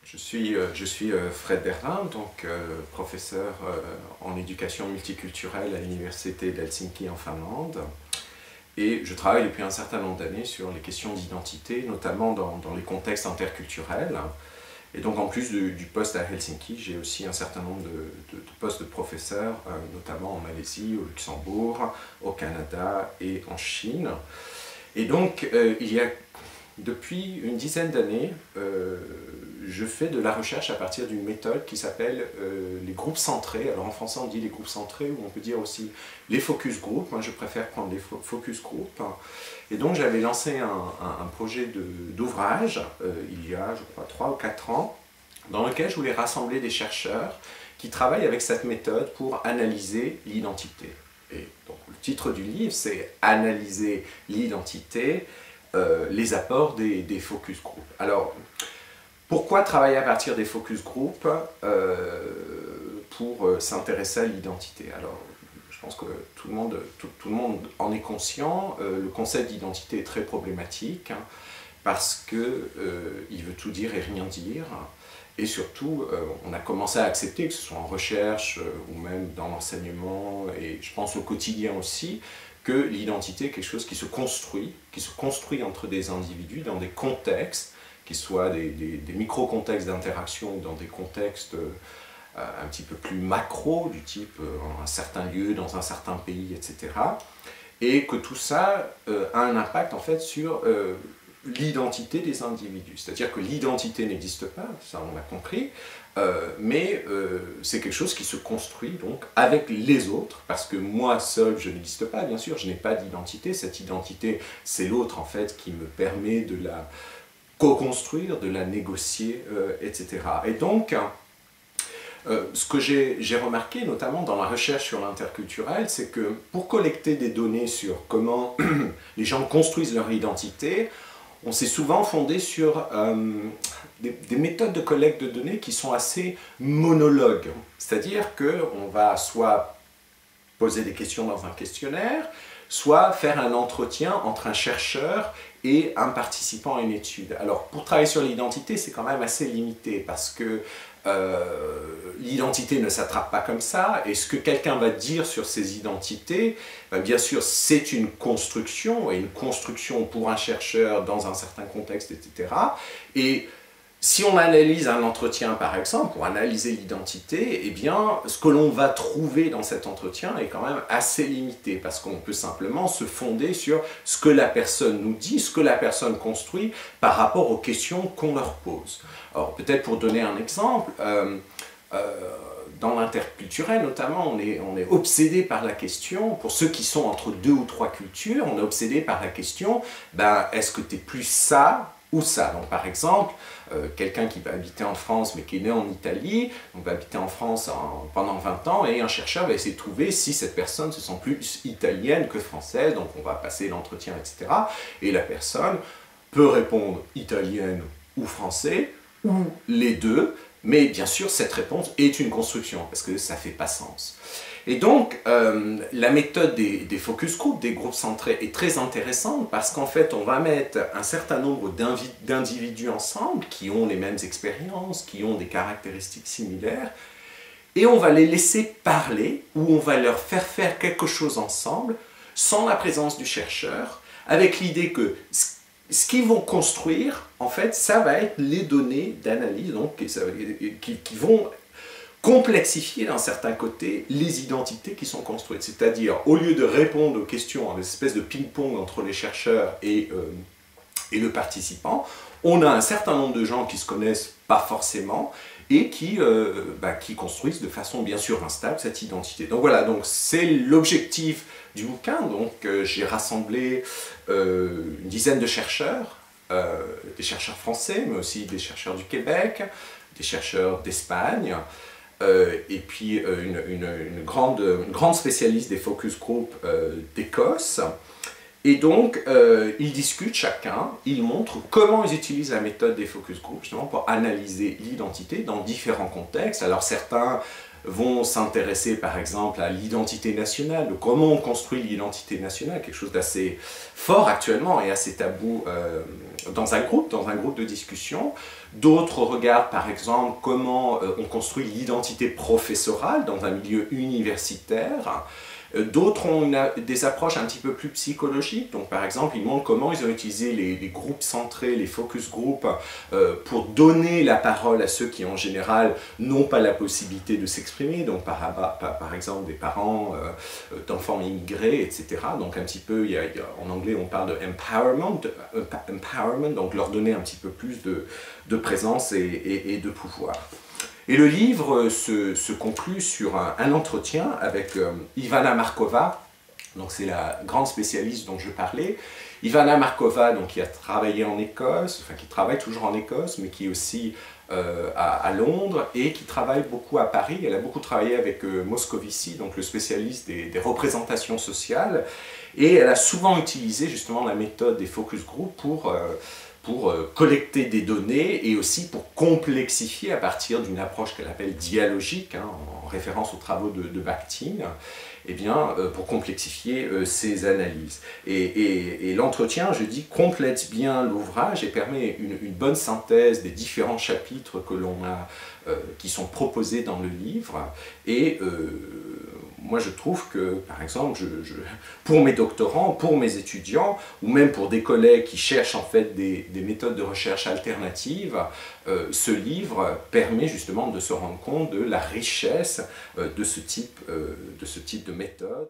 Je suis Fred Berlin, donc professeur en éducation multiculturelle à l'université d'Helsinki en Finlande. Et je travaille depuis un certain nombre d'années sur les questions d'identité, notamment dans les contextes interculturels. Et donc en plus du poste à Helsinki, j'ai aussi un certain nombre de postes de professeur, notamment en Malaisie, au Luxembourg, au Canada et en Chine. Et donc il y a depuis une dizaine d'années, je fais de la recherche à partir d'une méthode qui s'appelle les groupes centrés. Alors en français on dit les groupes centrés, ou on peut dire aussi les focus group. Moi je préfère prendre les focus group. Et donc j'avais lancé un projet d'ouvrage il y a, je crois, 3 ou 4 ans, dans lequel je voulais rassembler des chercheurs qui travaillent avec cette méthode pour analyser l'identité. Et donc le titre du livre, c'est « Analyser l'identité ». Les apports des focus group. Alors, pourquoi travailler à partir des focus group pour s'intéresser à l'identité? Alors, je pense que tout le monde en est conscient. Le concept d'identité est très problématique parce qu'il veut tout dire et rien dire. Et surtout, on a commencé à accepter, que ce soit en recherche ou même dans l'enseignement, et je pense au quotidien aussi, que l'identité est quelque chose qui se construit entre des individus dans des contextes, qui soient des micro-contextes d'interaction ou dans des contextes un petit peu plus macro, du type un certain lieu, dans un certain pays, etc. Et que tout ça a un impact en fait sur l'identité des individus. C'est-à-dire que l'identité n'existe pas, ça on l'a compris, mais c'est quelque chose qui se construit donc avec les autres, parce que moi seul je n'existe pas, bien sûr, je n'ai pas d'identité. Cette identité, c'est l'autre en fait qui me permet de la co-construire, de la négocier, etc. Et donc, ce que j'ai remarqué, notamment dans la recherche sur l'interculturel, c'est que pour collecter des données sur comment les gens construisent leur identité, on s'est souvent fondé sur des méthodes de collecte de données qui sont assez monologues. C'est-à-dire qu'on va soit poser des questions dans un questionnaire, soit faire un entretien entre un chercheur et un participant à une étude. Alors, pour travailler sur l'identité, c'est quand même assez limité parce que l'identité ne s'attrape pas comme ça, et ce que quelqu'un va dire sur ses identités, ben bien sûr, c'est une construction, et une construction pour un chercheur dans un certain contexte, etc. Et si on analyse un entretien, par exemple, pour analyser l'identité, eh bien, ce que l'on va trouver dans cet entretien est quand même assez limité, parce qu'on peut simplement se fonder sur ce que la personne nous dit, ce que la personne construit par rapport aux questions qu'on leur pose. Alors, peut-être pour donner un exemple, dans l'interculturel notamment, on est obsédé par la question, pour ceux qui sont entre 2 ou 3 cultures, on est obsédé par la question, ben, est-ce que tu es plus ça ou ça? Donc par exemple, quelqu'un qui va habiter en France mais qui est né en Italie, donc va habiter en France pendant 20 ans, et un chercheur va essayer de trouver si cette personne se sent plus italienne que française, donc on va passer l'entretien, etc. Et la personne peut répondre italienne ou français, ou les deux, mais bien sûr cette réponse est une construction, parce que ça ne fait pas sens. Et donc, la méthode des focus group, des groupes centrés, est très intéressante parce qu'en fait, on va mettre un certain nombre d'individus ensemble qui ont les mêmes expériences, qui ont des caractéristiques similaires, et on va les laisser parler, ou on va leur faire faire quelque chose ensemble, sans la présence du chercheur, avec l'idée que ce qu'ils vont construire, en fait, ça va être les données d'analyse, donc qui vont complexifier d'un certain côté les identités qui sont construites. C'est-à-dire, au lieu de répondre aux questions en espèce de ping-pong entre les chercheurs et le participant, on a un certain nombre de gens qui ne se connaissent pas forcément et qui construisent de façon bien sûr instable cette identité. Donc voilà, donc c'est l'objectif du bouquin. Donc j'ai rassemblé une dizaine de chercheurs, des chercheurs français, mais aussi des chercheurs du Québec, des chercheurs d'Espagne, et puis une grande spécialiste des focus group d'Écosse. Et donc, ils discutent chacun, ils montrent comment ils utilisent la méthode des focus group, justement, pour analyser l'identité dans différents contextes. Alors certains vont s'intéresser par exemple à l'identité nationale, de comment on construit l'identité nationale, quelque chose d'assez fort actuellement et assez tabou dans un groupe de discussion. D'autres regardent par exemple comment on construit l'identité professorale dans un milieu universitaire. D'autres ont des approches un petit peu plus psychologiques, donc par exemple ils montrent comment ils ont utilisé les groupes centrés, les focus groups, pour donner la parole à ceux qui en général n'ont pas la possibilité de s'exprimer, donc par exemple des parents d'enfants immigrés, etc. Donc un petit peu, en anglais on parle de empowerment, donc leur donner un petit peu plus de présence et de pouvoir. Et le livre se conclut sur un entretien avec Ivana Markova, donc c'est la grande spécialiste dont je parlais. Ivana Markova, donc, qui a travaillé en Écosse, enfin qui travaille toujours en Écosse, mais qui est aussi à Londres et qui travaille beaucoup à Paris. Elle a beaucoup travaillé avec Moscovici, donc le spécialiste des représentations sociales, et elle a souvent utilisé justement la méthode des focus group pour collecter des données et aussi pour complexifier à partir d'une approche qu'elle appelle dialogique, hein, en référence aux travaux de Bakhtin, eh bien, pour complexifier ces analyses. Et l'entretien, je dis, complète bien l'ouvrage et permet une bonne synthèse des différents chapitres que l'on a, qui sont proposés dans le livre. Et moi je trouve que, par exemple, pour mes doctorants, pour mes étudiants, ou même pour des collègues qui cherchent en fait des méthodes de recherche alternatives, ce livre permet justement de se rendre compte de la richesse de ce type de méthode.